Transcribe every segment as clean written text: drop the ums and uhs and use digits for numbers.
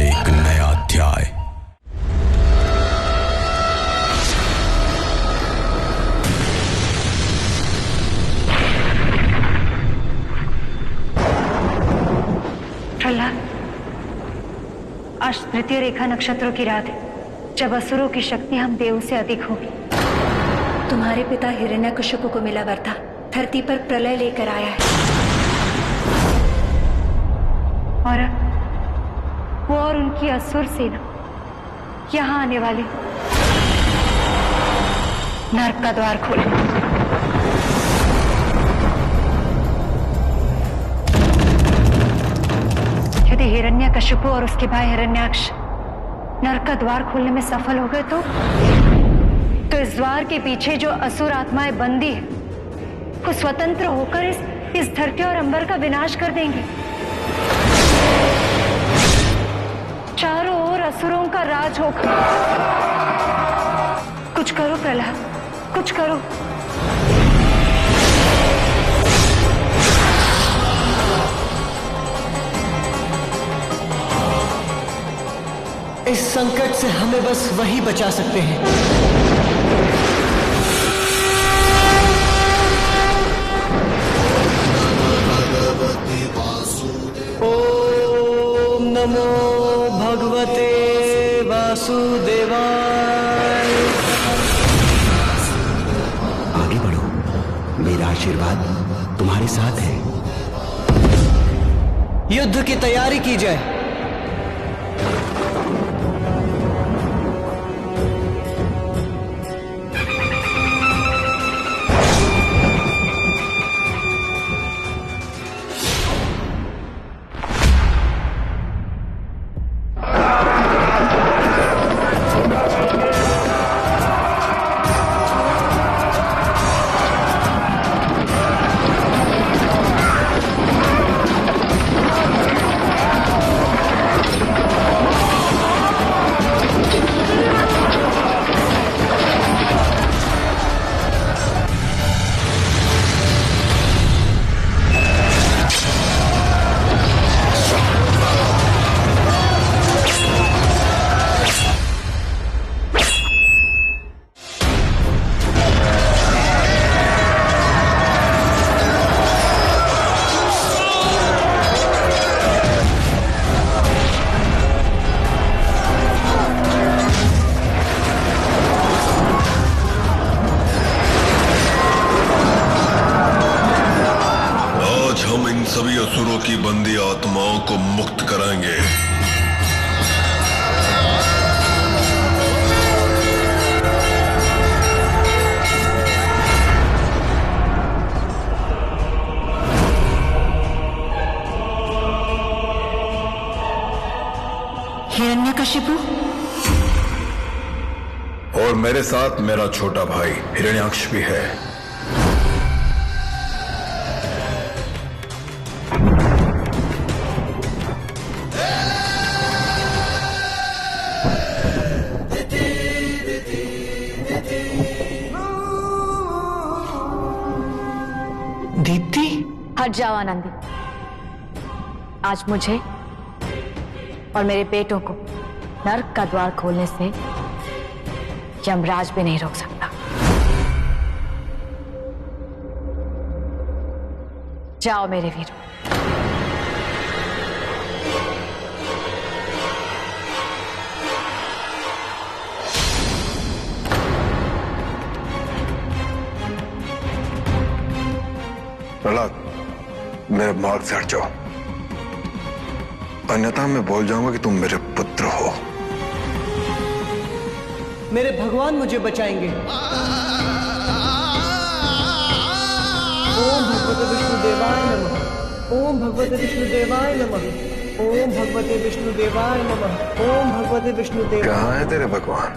एक नया अध्याय। प्रहलाद, आज तृतीय रेखा नक्षत्रों की रात है, जब असुरों की शक्ति हम देवों से अधिक होगी। तुम्हारे पिता हिरण्यकशिपु को मिला वर था, धरती पर प्रलय लेकर आया है, और वो और उनकी असुर सेना यहां आने वाले। नर्क का द्वार खोलो। यदि हिरण्यकशिपु और उसके भाई हिरण्याक्ष नर्क का द्वार खोलने में सफल हो गए तो इस द्वार के पीछे जो असुर आत्माएं बंदी है वो स्वतंत्र होकर इस धरती और अंबर का विनाश कर देंगे। चारों ओर असुरों का राज होगा। कुछ करो प्रहलाद, कुछ करो। इस संकट से हमें बस वही बचा सकते हैं। ओम नमो भगवते वासुदेवाय। आगे बढ़ो, मेरा आशीर्वाद तुम्हारे साथ है। युद्ध की तैयारी की जाए। सभी असुरों की बंदी आत्माओं को मुक्त कराएंगे। हिरण्यकशिपु और मेरे साथ मेरा छोटा भाई हिरण्याक्ष भी है। दीप्ति, हट जाओ आनंदी। आज मुझे और मेरे बेटों को नर्क का द्वार खोलने से यमराज भी नहीं रोक सकता। जाओ मेरे वीरों। प्रहलाद, मेरे मार्ग से हट जाओ, अन्यथा मैं बोल जाऊंगा कि तुम मेरे पुत्र हो। मेरे भगवान मुझे बचाएंगे। ओम भगवते विष्णुदेवाय नमः। ओम भगवते विष्णुदेवाय नमः। ओम भगवते विष्णुदेवाय नमः। ओम भगवते विष्णुदेवाय। कहाँ है तेरे भगवान?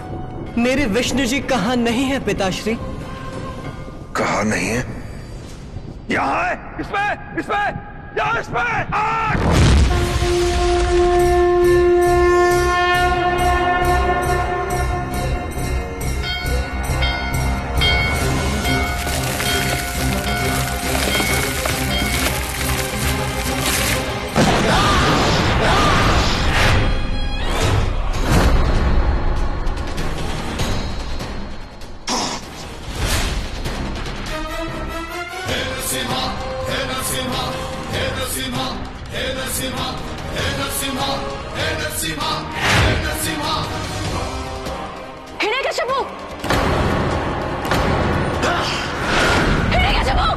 मेरे विष्णु जी कहाँ नहीं है पिताश्री? कहाँ नहीं है? यहाँ है, इसमें, यहाँ इसमें। हिरण्यकशिपु! हिरण्यकशिपु!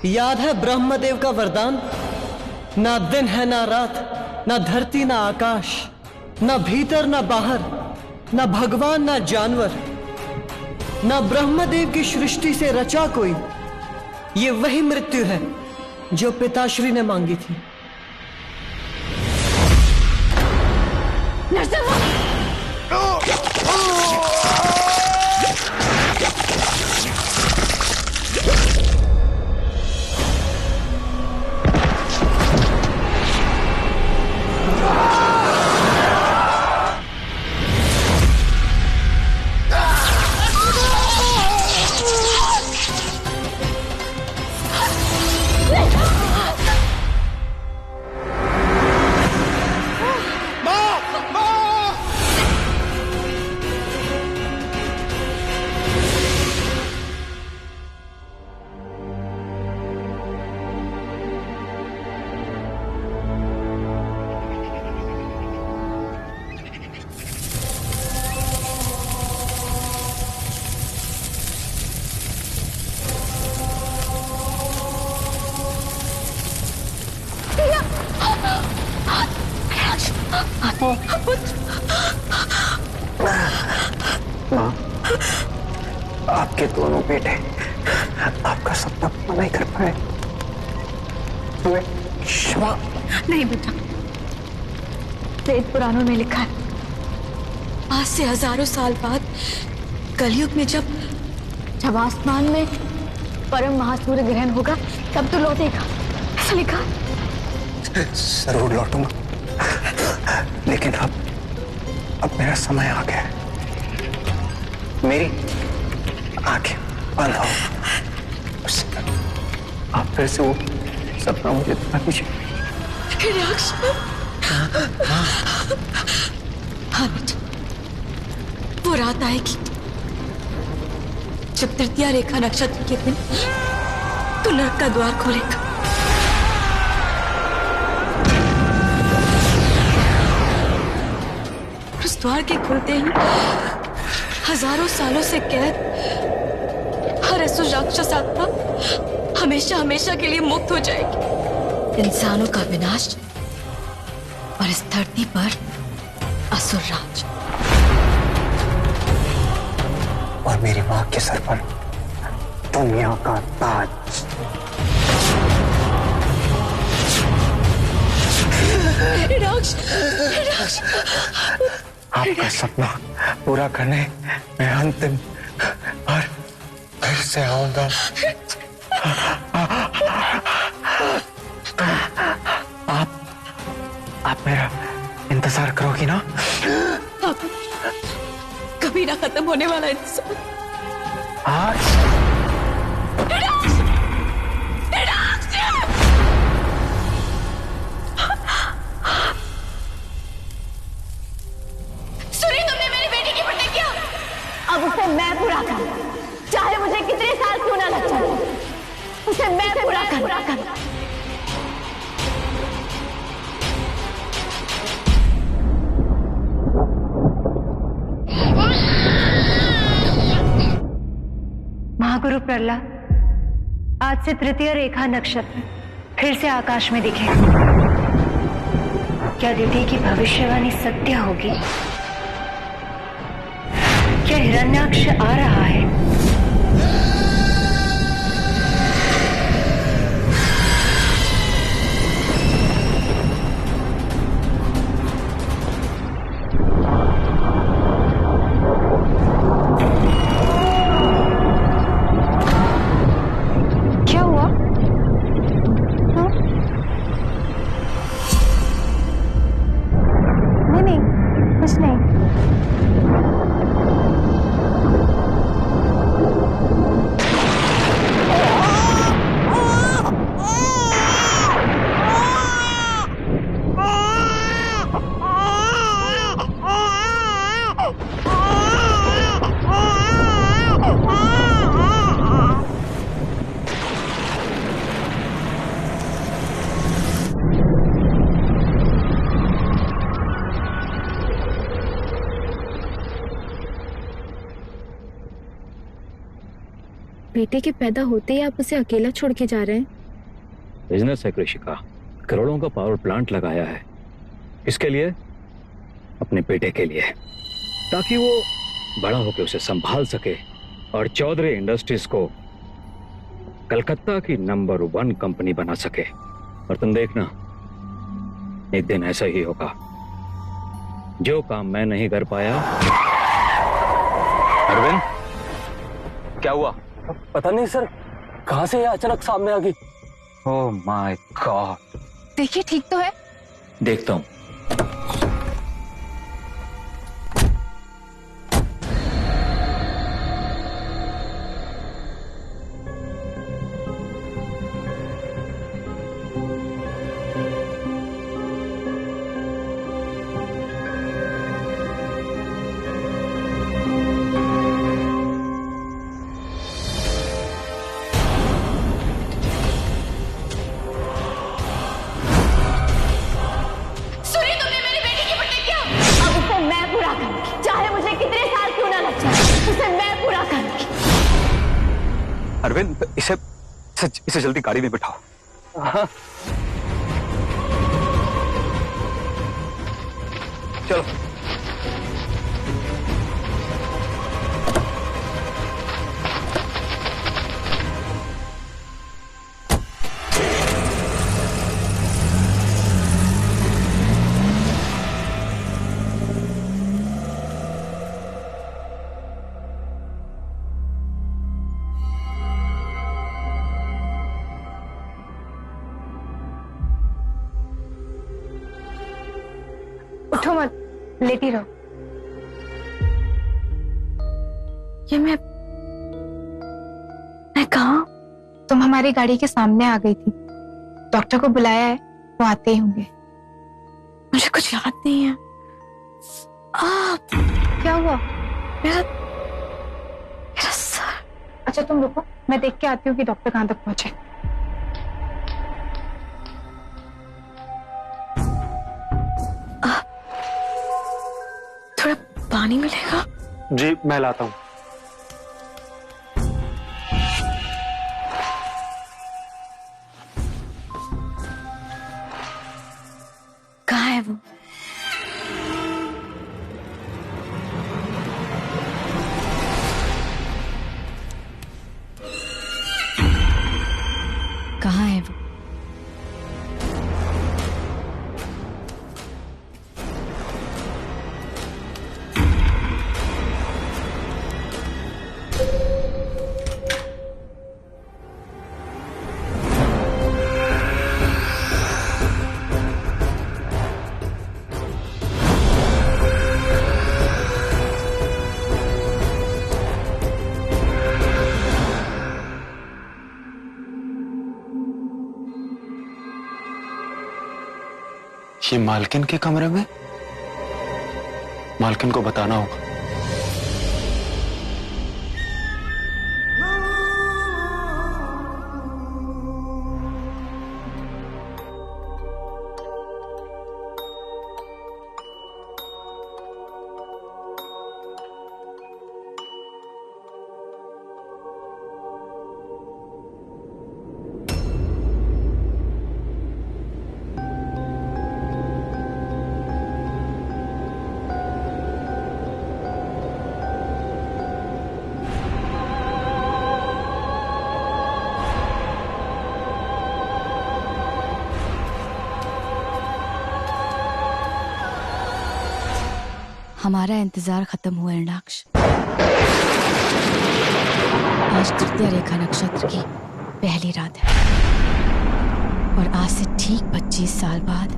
याद है ब्रह्मदेव का वरदान? ना दिन है ना रात, ना धरती ना आकाश, ना भीतर ना बाहर, ना भगवान ना जानवर, ना ब्रह्मदेव की सृष्टि से रचा कोई। ये वही मृत्यु है जो पिताश्री ने मांगी थी। नरसिम्हा! माँ, आपके दोनों बेटे आपका सपना पूरा नहीं कर पाए। तुम्हें क्षमा। नहीं बेटा, वेद पुराणों में लिखा है, आज से हजारों साल बाद कलयुग में जब आसमान में परम महासूर्य ग्रहण होगा तब तो लौटेगा, ऐसा लिखा। जरूर लौटूंगा, लेकिन अब मेरा समय आ गया है। मेरी आंखें बंद हो, आप फिर से वो सपना मुझे दिखा दीजिए। हाँ बेटा, वो रात आएगी जब तृतीया रेखा नक्षत्र के दिन तो नरक का द्वार खोलेगा। उस द्वार के खुलते ही हजारों सालों से कैद हर असुर राक्षस आत्मा हमेशा हमेशा के लिए मुक्त हो जाएगी। इंसानों का विनाश और इस धरती पर असुर राज। और मेरी मां के सर पर दुनिया का ताज। आपका सपना पूरा करने मैं अंतिम बार फिर से आऊंगा। आप मेरा इंतजार करोगी ना? कभी ना खत्म होने वाला इंतजार। आज अब उसे मैं पूरा करूं, चाहे मुझे कितने साल क्यों ना लग जाए, उसे मैं पूरा करूं। महागुरु प्रहलाद, आज से तृतीय रेखा नक्षत्र फिर से आकाश में दिखे। क्या दीदी की भविष्यवाणी सत्य होगी? क्या हिरण्याक्ष आ रहा है? बेटे के पैदा होते ही आप उसे अकेला छोड़ के जा रहे हैं? बिजनेस है कृषिका, करोड़ों का पावर प्लांट लगाया है। इसके लिए, अपने बेटे के लिए, ताकि वो बड़ा होकर उसे संभाल सके और चौधरी इंडस्ट्रीज को कलकत्ता की नंबर 1 कंपनी बना सके। और तुम देखना, एक दिन ऐसा ही होगा। जो काम मैं नहीं कर पाया। अरविंद, क्या हुआ? पता नहीं सर, कहां से ये अचानक सामने आ गई। Oh my God. देखिए ठीक तो है। देखता हूं। अरविंद, इसे जल्दी गाड़ी में बिठाओ। हाँ। चलो। उठो मत, लेटी रहो। ये मैं कहाँ? तुम हमारी गाड़ी के सामने आ गई थी। डॉक्टर को बुलाया है, वो आते ही होंगे। मुझे कुछ याद नहीं है। क्या हुआ? मेरा सर। अच्छा तुम रुको, मैं देख के आती हूँ कि डॉक्टर कहाँ तक पहुंचे। थोड़ा पानी मिलेगा? जी मैं लाता हूँ। कहाँ है वो? कहाँ है वो? ये मालकिन के कमरे में? मालकिन को बताना होगा। हमारा इंतजार खत्म हुआ एर्नाक्ष। आज तृतीया रेखा नक्षत्र की पहली रात है और आज से ठीक 25 साल बाद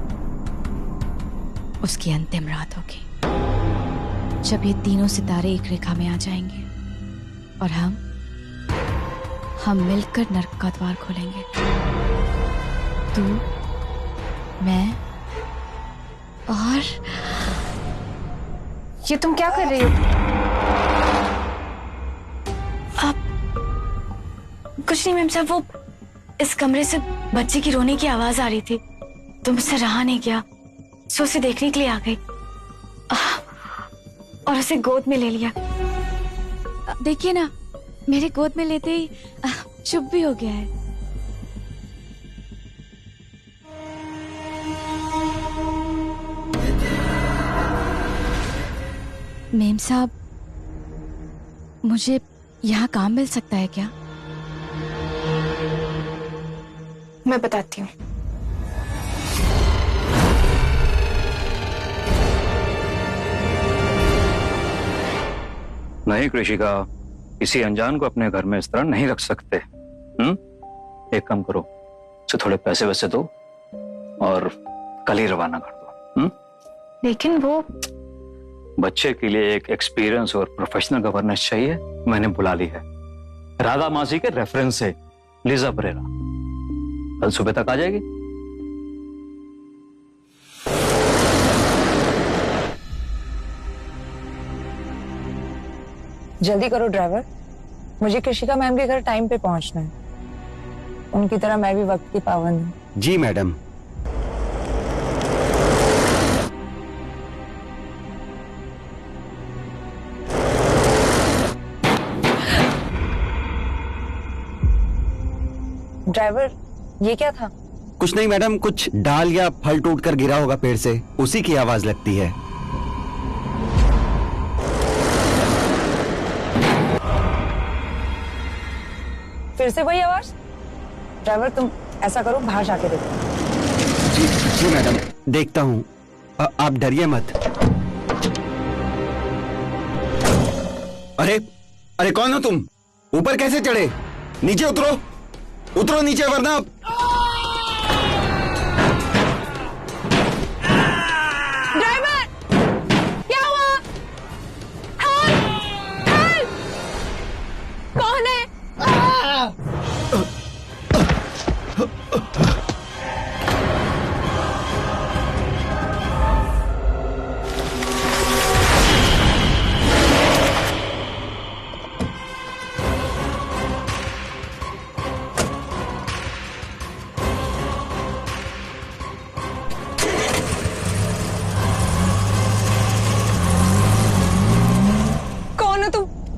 उसकी अंतिम रात होगी, जब ये तीनों सितारे एक रेखा में आ जाएंगे और हम मिलकर नर्क का द्वार खोलेंगे। तू, मैं और ये तुम क्या कर रही हो? आप? कुछ नहीं मैम साहब, वो इस कमरे से बच्चे की रोने की आवाज आ रही थी तो मुझसे रहा नहीं गया, सो उसे देखने के लिए आ गई और उसे गोद में ले लिया। देखिए ना, मेरे गोद में लेते ही शुभ भी हो गया है। मेम साहब, मुझे यहाँ काम मिल सकता है क्या? मैं बताती हूँ। नहीं कृषिका, किसी अनजान को अपने घर में इस तरह नहीं रख सकते। एक काम करो, उसे थोड़े पैसे वैसे दो और कल ही रवाना कर दो। लेकिन वो बच्चे के लिए एक एक्सपीरियंस और प्रोफेशनल गवर्नेंस चाहिए, मैंने बुला ली है। राधा मासी के रेफरेंस से लिजा परेरा कल सुबह तक आ जाएगी। जल्दी करो ड्राइवर, मुझे कृषिका मैम के घर टाइम पे पहुंचना है। उनकी तरह मैं भी वक्त की पाबंद हूँ। जी मैडम। ड्राइवर, ये क्या था? कुछ नहीं मैडम, कुछ डाल या फल टूट कर गिरा होगा पेड़ से, उसी की आवाज लगती है। फिर से वही आवाज? ड्राइवर, तुम ऐसा करो, बाहर जाके देखो। जी जी मैडम, देखता हूँ। आप डरिए मत। अरे अरे, कौन हो तुम? ऊपर कैसे चढ़े? नीचे उतरो, उतरो नीचे, वरना ड्राइवर, क्या हुआ? हेल्प! हेल्प! कौन है?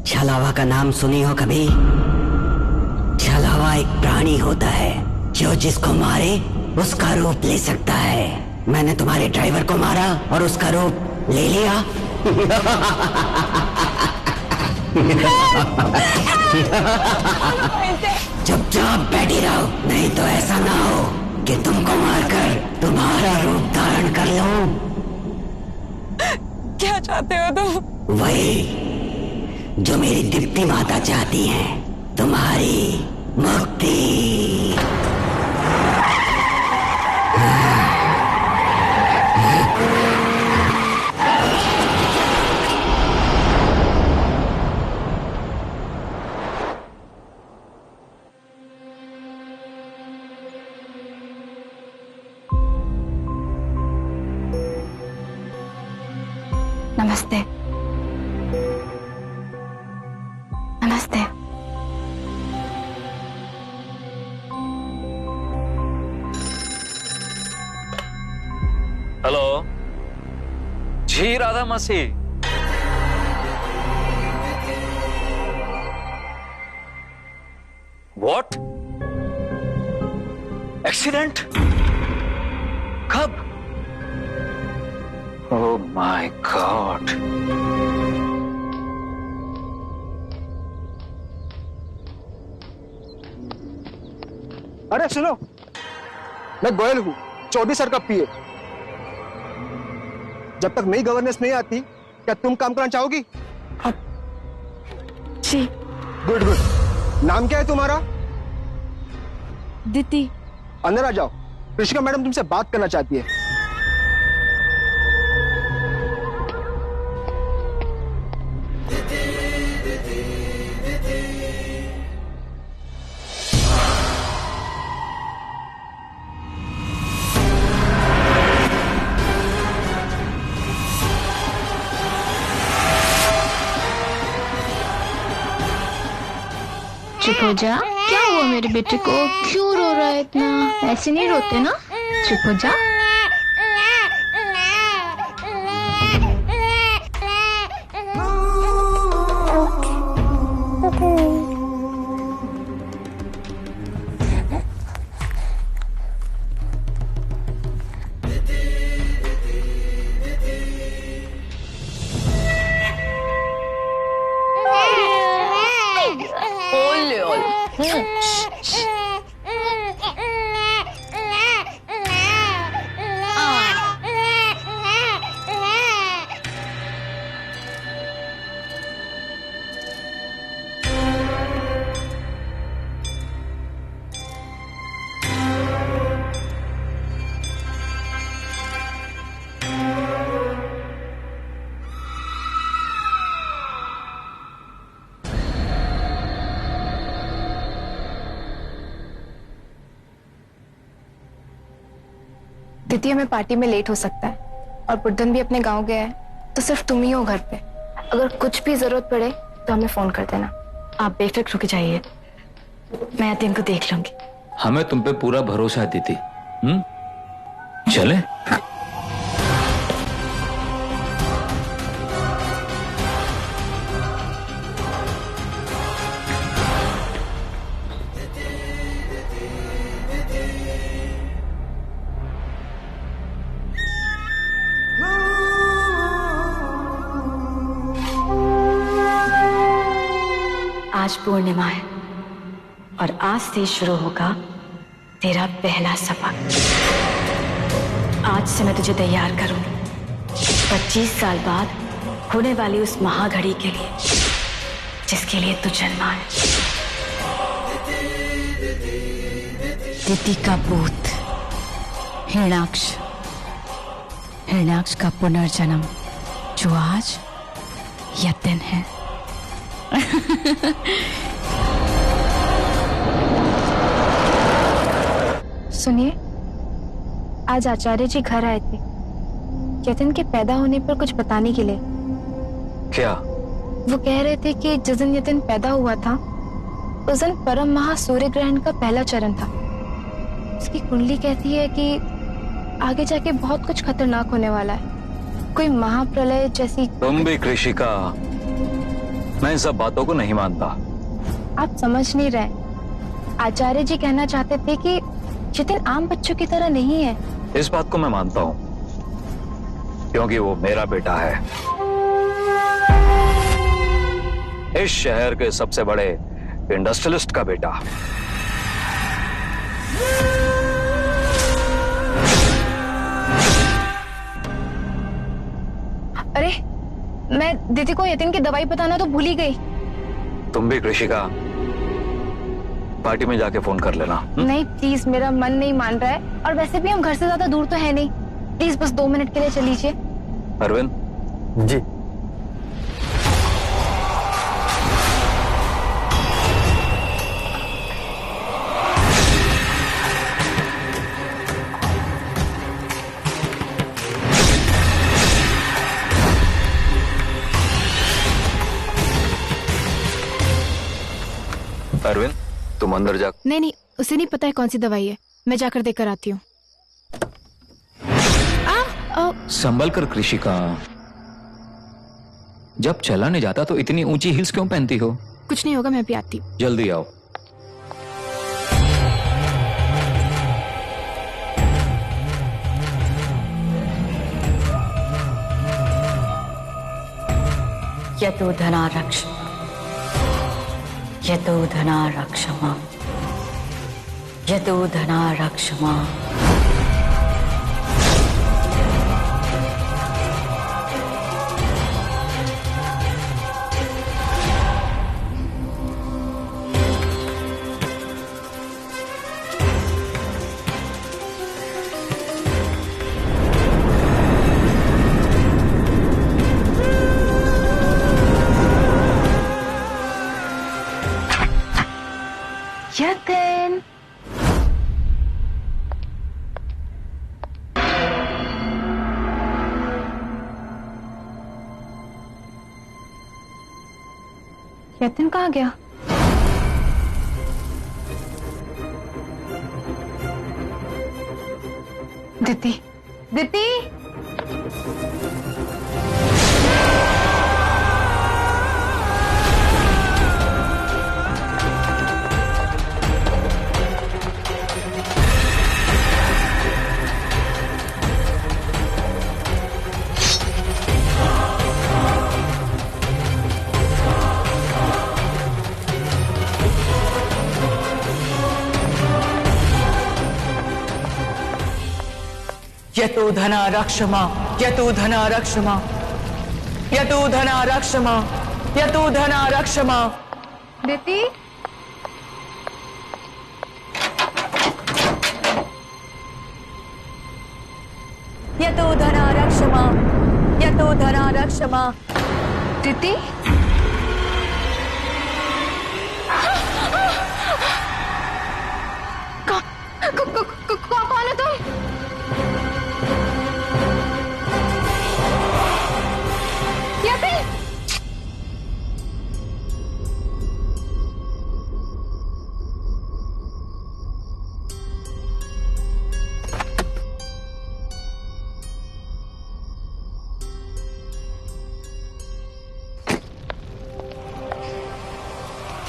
छलावा का नाम सुनी हो कभी? छलावा एक प्राणी होता है जो जिसको मारे उसका रूप ले सकता है। मैंने तुम्हारे ड्राइवर को मारा और उसका रूप ले लिया। चुपचाप बैठी रहो, नहीं तो ऐसा ना हो कि तुमको मारकर तुम्हारा रूप धारण कर लूं। क्या चाहते हो तुम? वही जो मेरी दीप्ति माता चाहती है, तुम्हारी मुक्ति। नमस्ते। नमस्ते। हेलो जी, राधा मासी। व्हाट? एक्सीडेंट? कब? Oh my God. अरे सुनो, मैं गोयल हूँ, चौधरी सर का पीए। जब तक नई गवर्नेंस नहीं आती, क्या तुम काम करना चाहोगी? जी। Good good. नाम क्या है तुम्हारा? दीदी। अंदर आ जाओ, कृषिका मैडम तुमसे बात करना चाहती है। चुप हो जा। क्या हुआ मेरे बेटे को? क्यों रो रहा है इतना? ऐसे नहीं रोते ना। चुप हो जा। ओले ओले। दीदी हमें पार्टी में लेट हो सकता है और बुद्धन भी अपने गांव गया है, तो सिर्फ तुम ही हो घर पे। अगर कुछ भी जरूरत पड़े तो हमें फोन कर देना। आप बेफिक्र होके जाइए, मैं आते इनको देख लूंगी। हमें तुम पे पूरा भरोसा है दीदी। चले? आज पूर्णिमा है और आज से शुरू होगा तेरा पहला सबक। आज से मैं तुझे तैयार करूंगी 25 साल बाद होने वाली उस महाघड़ी के लिए जिसके लिए तू जन्मा है। दिति का भूत हिरण्याक्ष, हिरण्याक्ष का पुनर्जन्म जो आज यह दिन है। सुनिए, आज आचार्य जी घर आए थे यतिन के पैदा होने पर कुछ बताने के लिए। क्या? वो कह रहे थे कि जिस दिन यतिन पैदा हुआ था उस दिन परम महा सूर्य ग्रहण का पहला चरण था। उसकी कुंडली कहती है कि आगे जाके बहुत कुछ खतरनाक होने वाला है, कोई महाप्रलय जैसी। तुम भी कृषिका, मैं इन सब बातों को नहीं मानता। आप समझ नहीं रहे। आचार्य जी कहना चाहते थे कि यतिन आम बच्चों की तरह नहीं है। इस बात को मैं मानता हूं क्योंकि वो मेरा बेटा है, इस शहर के सबसे बड़े इंडस्ट्रियलिस्ट का बेटा। अरे मैं दीदी को यतिन की दवाई बताना तो भूल ही गई। तुम भी कृषिका, पार्टी में जाके फोन कर लेना। नहीं प्लीज, मेरा मन नहीं मान रहा है और वैसे भी हम घर से ज्यादा दूर तो है नहीं। प्लीज बस 2 मिनट के लिए चल लीजिए। अरविंद जी। अरविंद तुम अंदर जा। नहीं, उसे नहीं पता है कौन सी दवाई है, मैं जाकर देकर आती हूँ। संभल कर कृषिका, जब चला नहीं जाता तो इतनी ऊंची हिल्स क्यों पहनती हो? कुछ नहीं होगा, मैं भी आती हूँ। जल्दी आओ। यतो धना रक्ष, यतो धना रक्षमा, यतो धना रक्षमा। यतिन, यतिन कहाँ गया? दिति, दिति। यतो धना रक्षमा, यतो धना रक्षमा, यतो धना रक्षमा, यतो धना रक्षमा। दीदी यतो धना रक्षमा, यतो धना रक्षमा। दीदी कौन है तुम? यति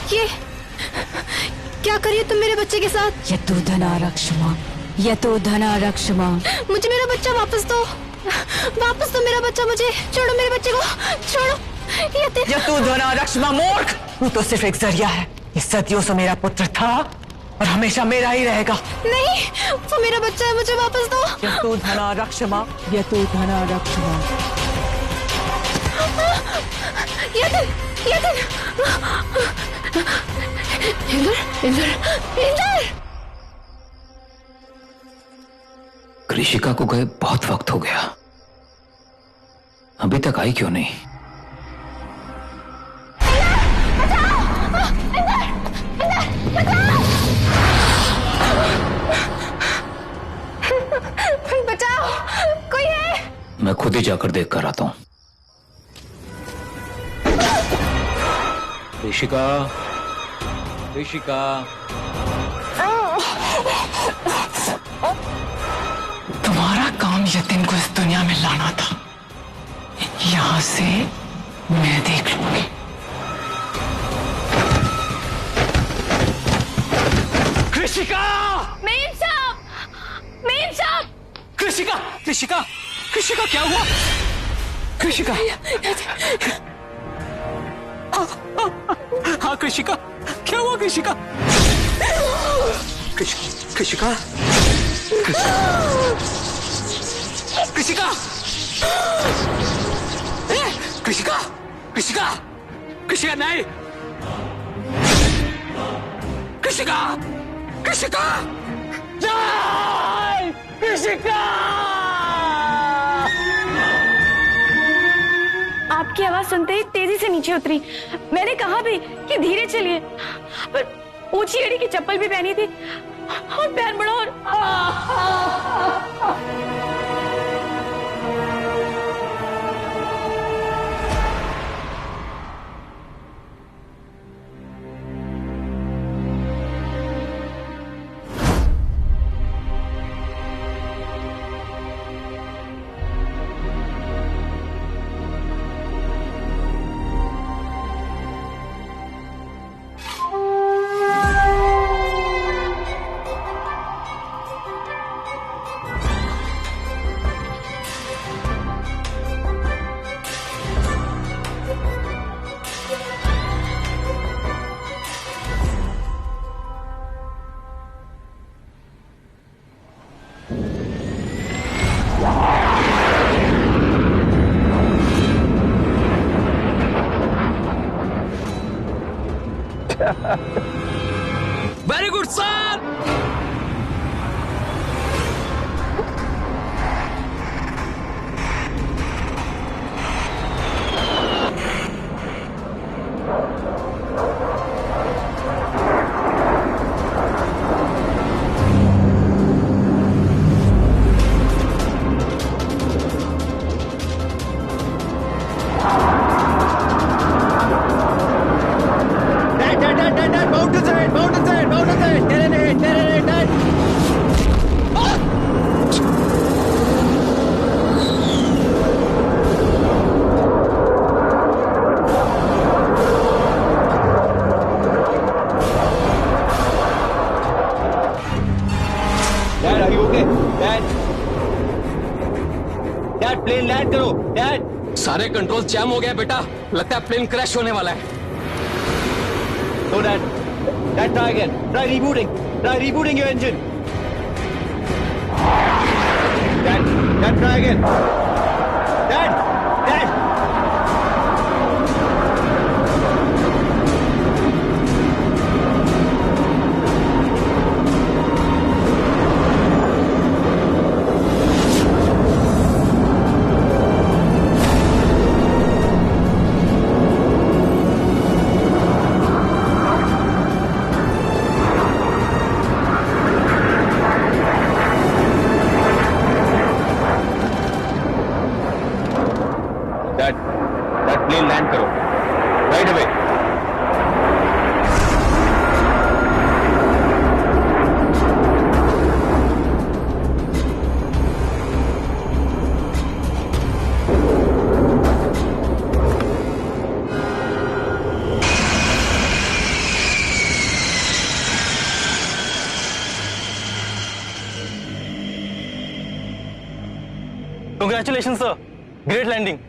ये क्या करिए तुम मेरे बच्चे के साथ? यतो धना रक्षमा, यतो धना रक्षमा। मुझे मेरा बच्चा वापस दो, वापस दो मेरा बच्चा मुझे। छोड़ो मेरे बच्चे को, छोड़ो। यतो धना रक्षमा मूर्ख, तू तो सिर्फ एक जरिया है। ये सदियों से मेरा पुत्र था और हमेशा मेरा ही रहेगा। नहीं, वो मेरा बच्चा है, मुझे वापस दो। यतो धना रक्षमा, यतो धना रक्षमा। इंदर, इंदर, इंदर। कृषिका को गए बहुत वक्त हो गया, अभी तक आई क्यों नहीं? बचाओ, कोई है? मैं खुद ही जाकर देख कर आता हूं। ऋषिका, ऋषिका। तुम्हारा काम यतिन को इस दुनिया में लाना था, यहां से मैं देख लूंगी। कृषिका! मेम साहब, मेम साहब। कृषिका, कृषिका, कृषिका क्या हुआ? कृषिका, हाँ कृषिका, क्या हुआ कृषिका? कृषिका, कृषिका, कृषिका, कृषिका, कृषिका नहीं, कृषिका, कृषिका नहीं, कृषिका। आपकी आवाज सुनते ही तेजी से नीचे उतरी। मैंने कहा भी कि धीरे चलिए, पर ऊंची एड़ी की चप्पल भी पहनी थी और पैर बड़ा और very good sir. Plane land करो डैड। सारे कंट्रोल जैम हो गया बेटा, लगता है प्लेन क्रैश होने वाला है। No dad, dad try again, try rebooting your engine. Dad Dad, try again. Dad, Dad. That plane land करो right away. Congratulations, sir. Great landing.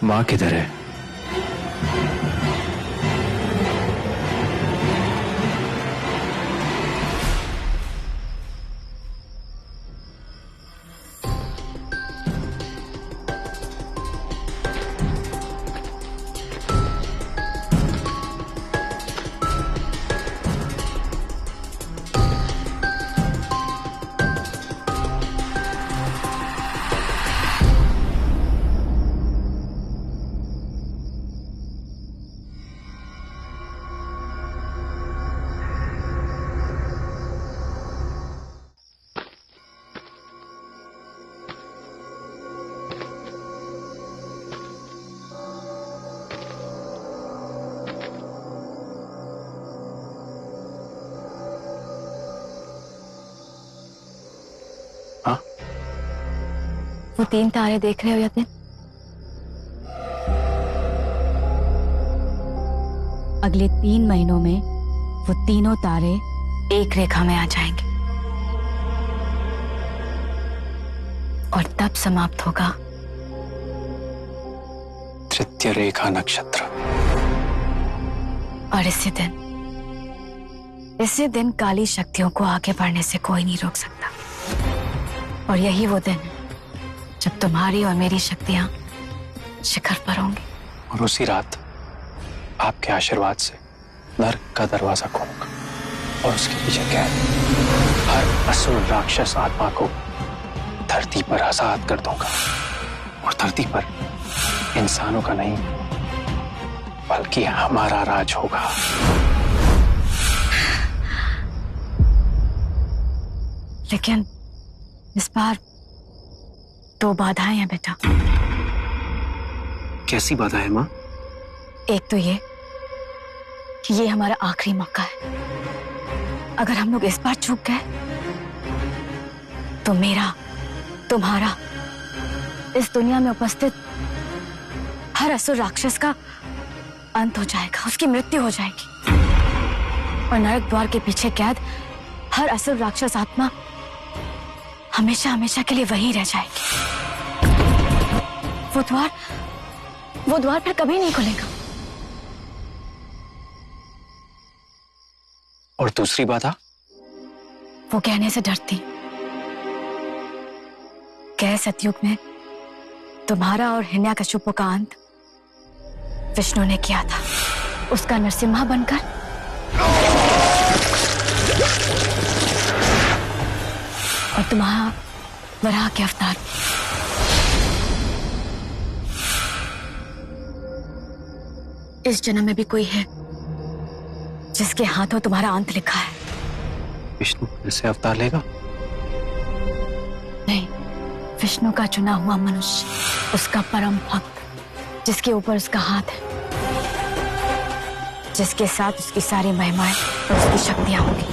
माँ किधर है? वो 3 तारे देख रहे हो यत्न? अगले 3 महीनों में वो तीनों तारे एक रेखा में आ जाएंगे और तब समाप्त होगा तृतीय रेखा नक्षत्र। और इसी दिन काली शक्तियों को आगे बढ़ने से कोई नहीं रोक सकता। और यही वो दिन है जब तुम्हारी और मेरी शक्तियां शिखर पर होंगी। और उसी रात आपके आशीर्वाद से नर्क का दरवाजा खोलूंगा और उसके पीछे कैद हर असुर राक्षस आत्मा को धरती पर आजाद कर दूंगा। और धरती पर इंसानों का नहीं बल्कि हमारा राज होगा। लेकिन इस बार 2 बाधाएं हैं बेटा। कैसी बाधा है माँ? एक तो ये कि ये हमारा आखिरी मौका है। अगर हम लोग इस बार चूक गए तो मेरा, तुम्हारा, इस दुनिया में उपस्थित हर असुर राक्षस का अंत हो जाएगा, उसकी मृत्यु हो जाएगी। और नरक द्वार के पीछे कैद हर असुर राक्षस आत्मा हमेशा हमेशा के लिए वहीं रह जाएगी। वो द्वार फिर कभी नहीं खुलेगा। और दूसरी बाधा? वो कहने से डरती। कह सतयुग में तुम्हारा और हिरण्यकशिपु का अंत विष्णु ने किया था, उसका नरसिम्हा बनकर। और तुम्हारा वराह के अवतार। इस जन्म में भी कोई है जिसके हाथों तुम्हारा अंत लिखा है। विष्णु फिर से अवतार लेगा? नहीं, विष्णु का चुना हुआ मनुष्य, उसका परम भक्त, जिसके ऊपर उसका हाथ है, जिसके साथ उसकी सारी महिमाएं और उसकी शक्तियां होंगी।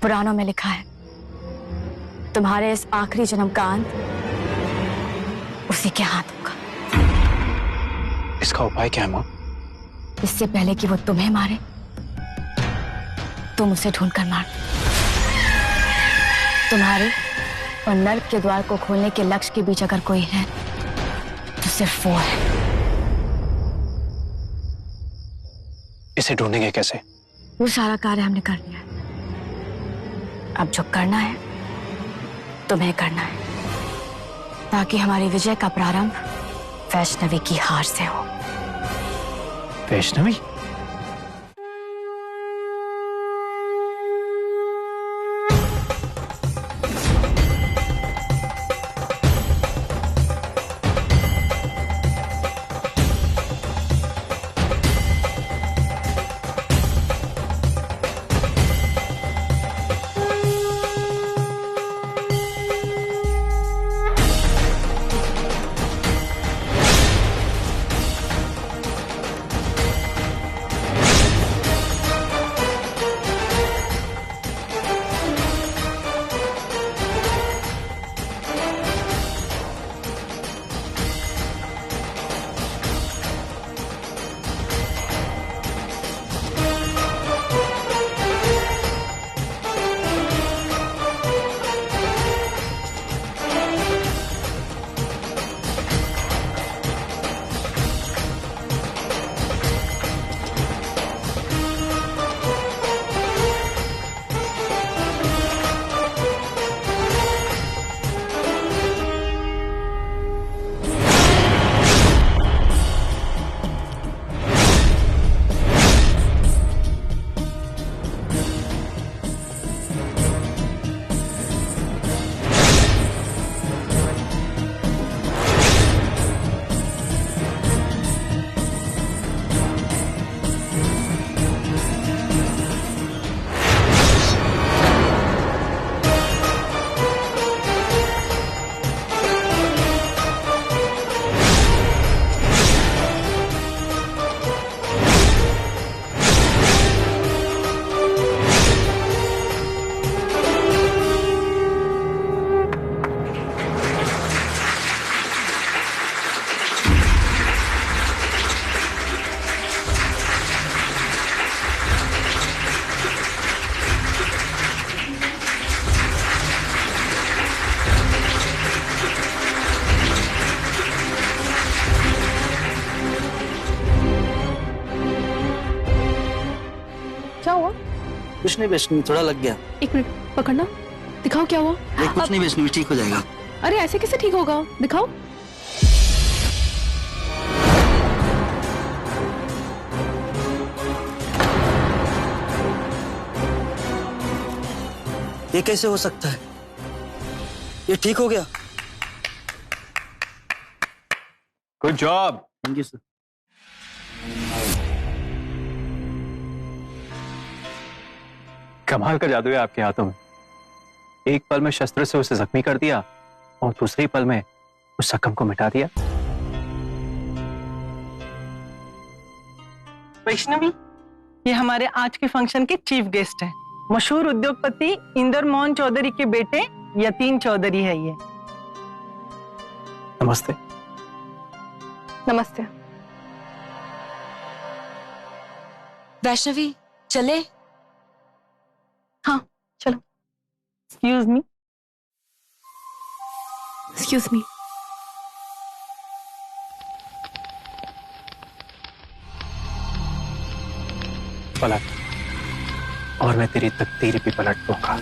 पुराणों में लिखा है तुम्हारे इस आखिरी जन्म का अंत उसी के हाथ होगा। इसका उपाय क्या है मां? इससे पहले कि वो तुम्हें मारे, तुम उसे ढूंढकर मार। तुम्हारे और नर्क के द्वार को खोलने के लक्ष्य के बीच अगर कोई है तो सिर्फ वो है। इसे ढूंढेंगे कैसे? वो सारा कार्य हमने कर लिया है। अब जो करना है तुम्हें करना है, ताकि हमारी विजय का प्रारंभ वैष्णवी की हार से हो। वैष्णवी? कुछ नहीं वैष्णवी, थोड़ा लग गया। एक मिनट पकड़ना, दिखाओ क्या हुआ। नहीं कुछ नहीं वैष्णवी, ठीक हो जाएगा। अरे ऐसे कैसे ठीक होगा, दिखाओ। ये कैसे हो सकता है? ये ठीक हो गया। Good job. Thank you sir. कमाल का जादू है आपके हाथों में। एक पल में शस्त्र से उसे जख्मी कर दिया और दूसरे पल में उस जख्म को मिटा दिया। वैष्णवी, ये हमारे आज के फंक्शन के चीफ गेस्ट हैं। मशहूर उद्योगपति इंदर मोहन चौधरी के बेटे यतीन चौधरी है ये। नमस्ते। नमस्ते। वैष्णवी चले? हाँ चलो। Excuse me. Excuse me. पलट, और मैं तेरी तकदीर भी पलट दूंगा।